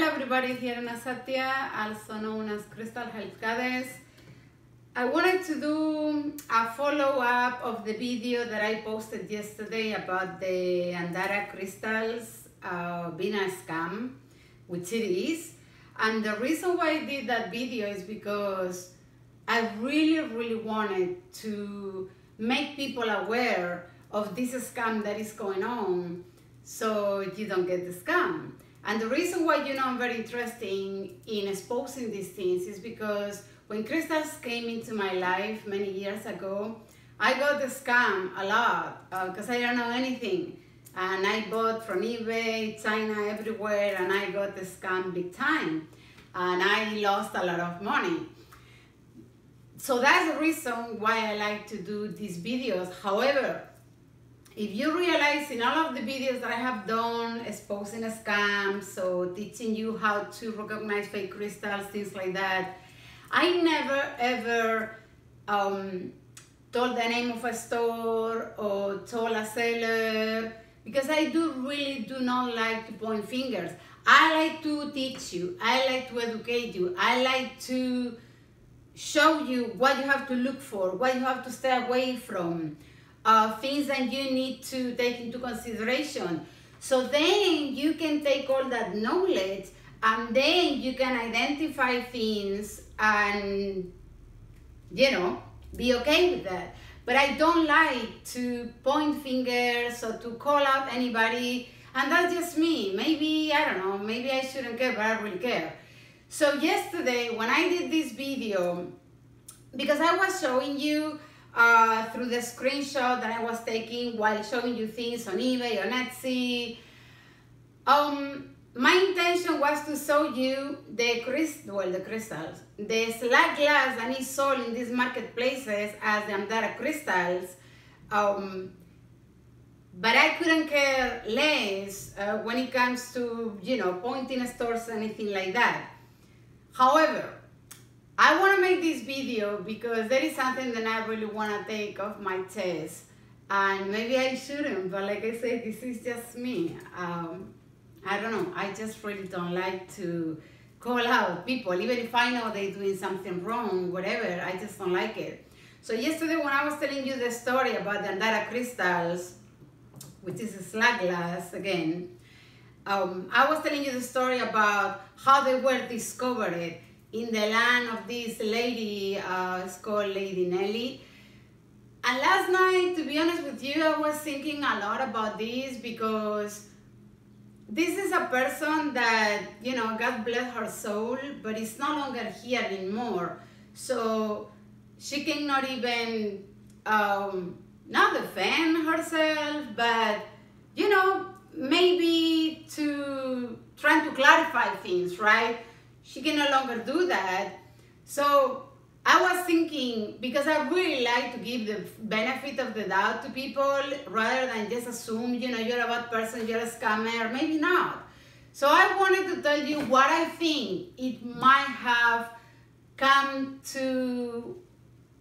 Hello everybody, here in Satya, also known as Crystal Health Goddess. I wanted to do a follow-up of the video that I posted yesterday about the Andara crystals being a scam, which it is. And the reason why I did that video is because I really wanted to make people aware of this scam that is going on so you don't get the scam. And the reason why I'm very interested in exposing these things is because when crystals came into my life many years ago, I got the scam a lot because I don't know anything. And I bought from eBay, China, everywhere, and I got the scam big time. And I lost a lot of money. So that's the reason why I like to do these videos. However, if you realize in all of the videos that I have done exposing scams, so teaching you how to recognize fake crystals, things like that, I never ever told the name of a store or told a seller, because I really do not like to point fingers. I like to teach you, I like to educate you, I like to show you what you have to look for, what you have to stay away from. Things that you need to take into consideration. So then you can take all that knowledge and then you can identify things and, be okay with that. But I don't like to point fingers or to call out anybody, and that's just me. Maybe, I don't know, maybe I shouldn't care, but I really care. So yesterday when I did this video, because I was showing you through the screenshot that I was taking while showing you things on eBay, on Etsy. My intention was to show you the crystals, the slag glass that is sold in these marketplaces as the Andara crystals. But I couldn't care less when it comes to, pointing stores, anything like that. However, I want to make this video because there is something that I really want to take off my chest, and maybe I shouldn't, but like I said, this is just me. I don't know, I just really don't like to call out people, even if I know they're doing something wrong, whatever, I just don't like it. So yesterday when I was telling you the story about the Andara crystals, which is a slag glass again, I was telling you the story about how they were discovered in the land of this lady, it's called Lady Nelly. And last night, to be honest with you, I was thinking a lot about this because this is a person that, God bless her soul, but is no longer here anymore. So she cannot even, not defend herself, but, maybe to trying to clarify things, right? She can no longer do that. So I was thinking, because I really like to give the benefit of the doubt to people rather than just assume, you're a bad person, you're a scammer, maybe not. So I wanted to tell you what I think it might have come to,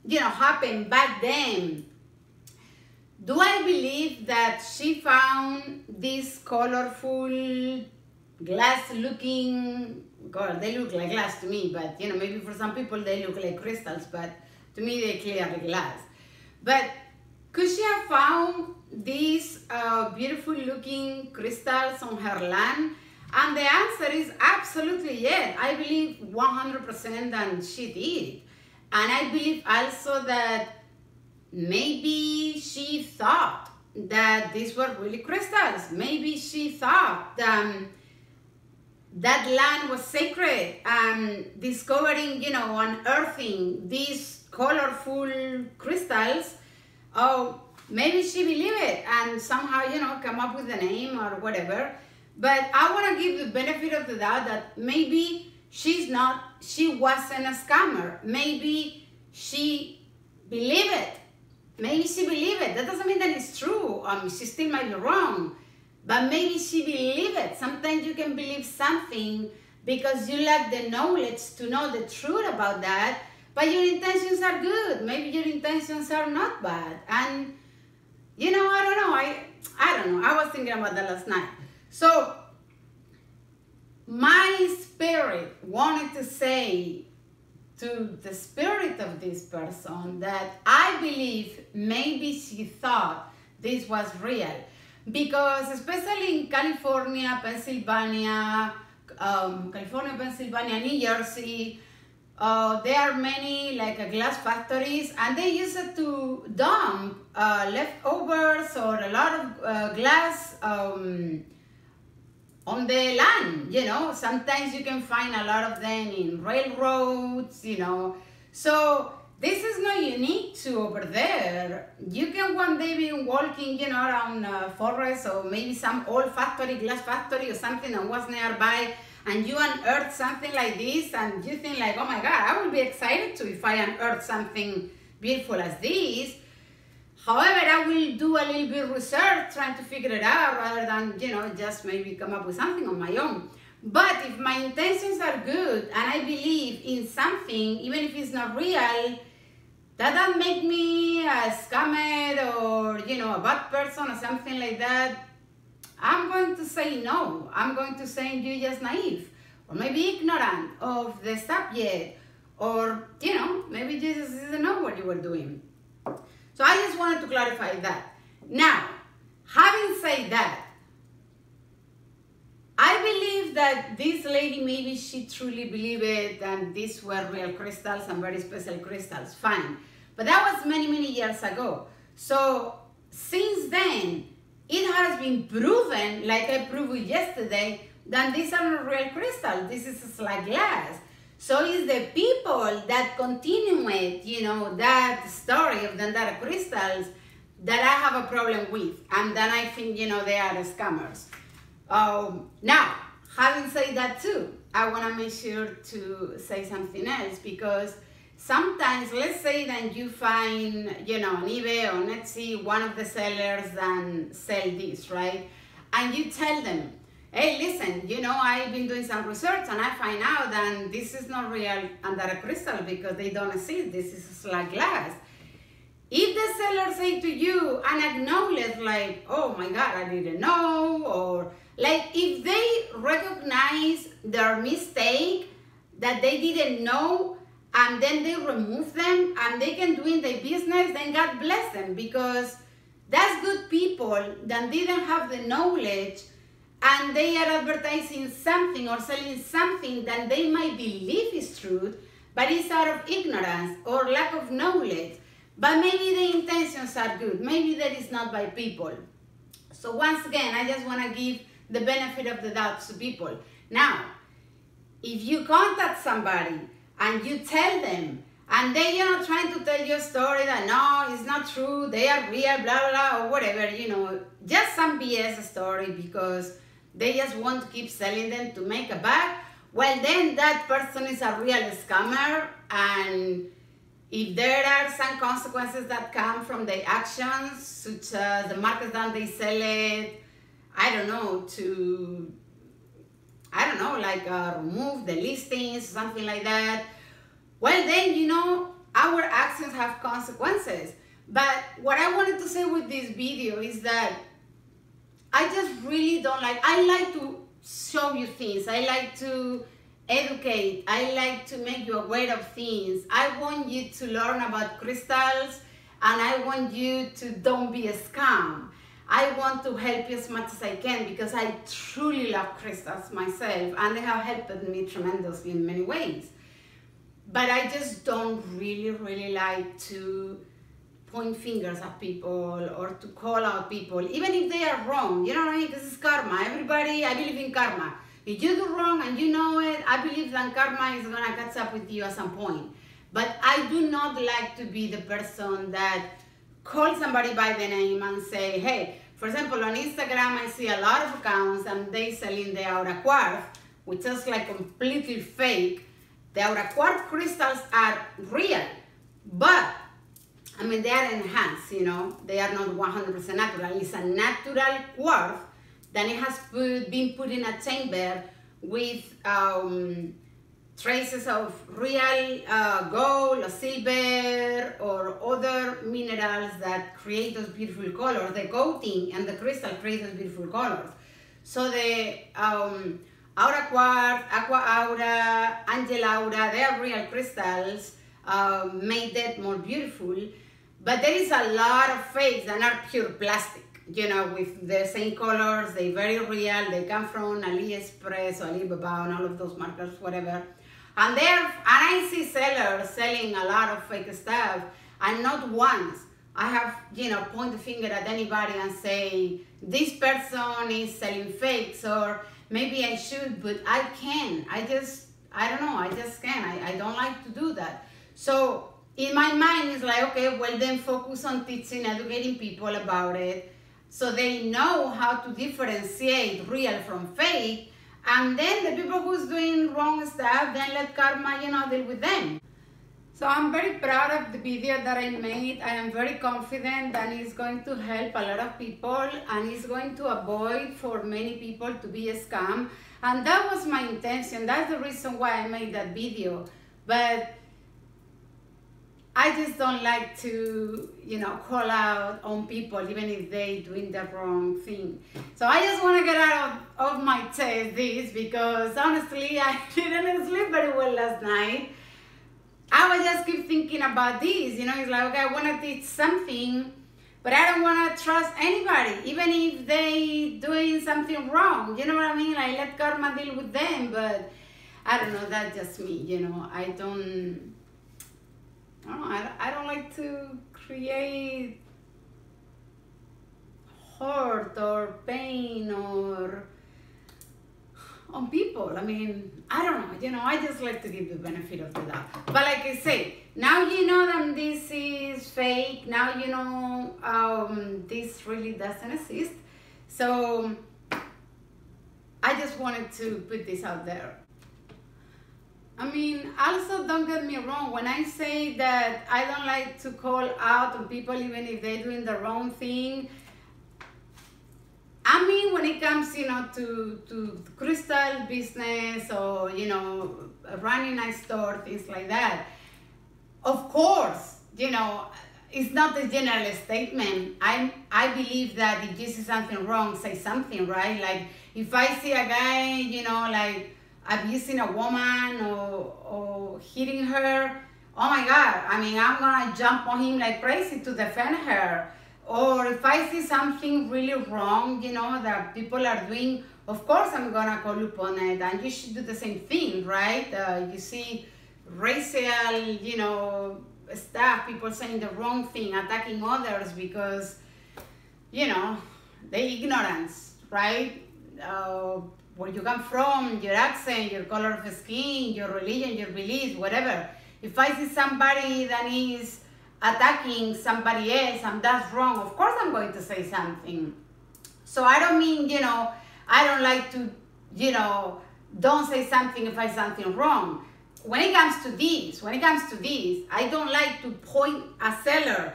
happen back then. Do I believe that she found this colorful glass-looking, God, they look like glass to me, but maybe for some people they look like crystals, but to me they clearly glass. But could she have found these beautiful looking crystals on her land? And the answer is absolutely yes. I believe 100% that she did. And I believe also that maybe she thought that these were really crystals. Maybe she thought that land was sacred, and discovering, unearthing these colorful crystals, maybe she believed it and somehow, come up with a name or whatever. But I want to give the benefit of the doubt that maybe she wasn't a scammer. Maybe she believed it. Maybe she believed it. That doesn't mean that it's true. She still might be wrong. But maybe she believed it. Sometimes you can believe something because you lack the knowledge to know the truth about that, but your intentions are good. Maybe your intentions are not bad. And, I don't know. I don't know. I was thinking about that last night. So my my spirit wanted to say to the spirit of this person that I believe maybe she thought this was real. Because especially in California, Pennsylvania, New Jersey, there are many like glass factories, and they use it to dump leftovers or a lot of glass on the land, you know. Sometimes you can find a lot of them in railroads, you know. So this is not unique to over there. You can one day be walking, you know, around forest or maybe some old factory, glass factory or something that was nearby, and you unearth something like this, and you think like, oh my God, I would be excited too if I unearth something beautiful as this. However, I will do a little bit of research trying to figure it out rather than, you know, just maybe come up with something on my own. But if my intentions are good and I believe in something, even if it's not real, that doesn't make me a scammer or, you know, a bad person or something like that. I'm going to say no. I'm going to say you're just naive or maybe ignorant of the subject, or, you know, maybe you just didn't know what you were doing. So I just wanted to clarify that. Now, having said that, I believe that this lady, maybe she truly believed it and these were real crystals and very special crystals, fine. But that was many, many years ago. So since then, it has been proven, like I proved yesterday, that these are not real crystals. This is like glass. So it's the people that continue with, you know, that story of the Andara crystals that I have a problem with. And then I think, you know, they are scammers. Now, having said that too, I want to make sure to say something else, because sometimes, let's say that you find, you know, on eBay or on Etsy, one of the sellers that sell this, right? And you tell them, hey, listen, you know, I've been doing some research and I find out that this is not real Andara crystal because they don't exist. This is like glass. If the seller say to you and acknowledge like, oh my God, I didn't know, or like if they recognize their mistake that they didn't know and then they remove them and they can do in their business, then God bless them, because that's good people that didn't have the knowledge and they are advertising something or selling something that they might believe is truth, but it's out of ignorance or lack of knowledge. But maybe the intentions are good. Maybe that is not by people. So once again, I just want to give the benefit of the doubt to people. Now, if you contact somebody and you tell them, and they, you know, trying to tell you a story that no, it's not true, they are real, blah, blah, blah, or whatever, you know, just some BS story because they just want to keep selling them to make a buck, well, then that person is a real scammer, and if there are some consequences that come from their actions, such as the market that they sell it, I don't know, like remove the listings, something like that, well then, you know, our actions have consequences. But what I wanted to say with this video is that I just really don't like, I like to show you things, I like to educate, I like to make you aware of things. I want you to learn about crystals, and I want you to don't be a scam. I want to help you as much as I can because I truly love crystals myself and they have helped me tremendously in many ways. But I just don't really like to point fingers at people or to call out people, even if they are wrong. You know what I mean? This is karma. Everybody, I believe in karma. If you do wrong and you know it, I believe that karma is going to catch up with you at some point. But I do not like to be the person that calls somebody by the name and say, hey, for example, on Instagram, I see a lot of accounts and they selling the Aura Quartz, which is like completely fake. The Aura Quartz crystals are real, but I mean, they are enhanced, you know, they are not 100% natural. It's a natural quartz. Then it has been put in a chamber with traces of real gold or silver or other minerals that create those beautiful colors. The coating and the crystal create those beautiful colors. So the Aura Quartz, Aqua Aura, Angel Aura, they are real crystals, made that more beautiful. But there is a lot of fakes that are pure plastic, you know, with the same colors. They're very real. They come from AliExpress or Alibaba and all of those markets, whatever. And I see sellers selling a lot of fake stuff, and not once I have, you know, point the finger at anybody and say, this person is selling fakes, or maybe I should, but I can't. I don't know, I just can't. I don't like to do that. So in my mind, it's like, okay, well then focus on teaching, educating people about it, so they know how to differentiate real from fake. And then the people who's doing wrong stuff, then let karma, you know, deal with them. So I'm very proud of the video that I made. I am very confident that it's going to help a lot of people, and it's going to avoid for many people to be a scam. And that was my intention. That's the reason why I made that video. But I just don't like to, you know, call out on people even if they're doing the wrong thing. So I just want to get out of my chest this, because honestly, I didn't sleep very well last night. I would just keep thinking about this, you know, it's like, okay, I want to teach something, but I don't want to trust anybody, even if they doing something wrong, you know what I mean? Like, let karma deal with them. But I don't know, that's just me, you know. I don't like to create hurt or pain or on people. I mean, I don't know, you know, I just like to give the benefit of the doubt. But like I say, now you know that this is fake, now you know this really doesn't exist. So I just wanted to put this out there. I mean, also don't get me wrong, when I say that I don't like to call out on people even if they're doing the wrong thing, I mean, when it comes, you know, to crystal business or, you know, running a store, things like that, of course, you know, it's not a general statement. I believe that if you see something wrong, say something, right? Like, if I see a guy, you know, like abusing a woman or hitting her, oh my God, I mean, I'm gonna jump on him like crazy to defend her. Or if I see something really wrong, you know, that people are doing, of course I'm gonna call upon it, and you should do the same thing, right? You see racial, you know, stuff, people saying the wrong thing, attacking others because, you know, their ignorance, right? Where you come from, your accent, your color of skin, your religion, your beliefs, whatever. If I see somebody that is attacking somebody else and that's wrong, of course I'm going to say something. So I don't mean, you know, I don't like to, you know, don't say something if I say something wrong. When it comes to this, I don't like to point a seller,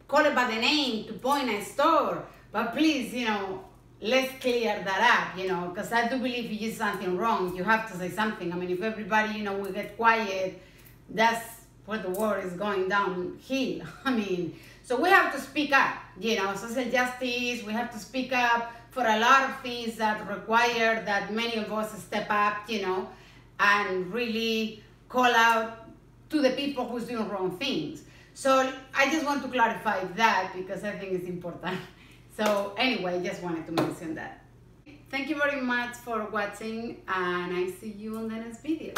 call it by the name, to point a store. But please, you know, let's clear that up, you know, because I do believe if you do something wrong, you have to say something. I mean, if everybody, you know, will get quiet, that's where the world is going downhill. I mean, so we have to speak up, you know, social justice, we have to speak up for a lot of things that require that many of us step up, you know, and really call out to the people who's doing wrong things. So I just want to clarify that because I think it's important. So anyway, just wanted to mention that. Thank you very much for watching, and I see you on the next video.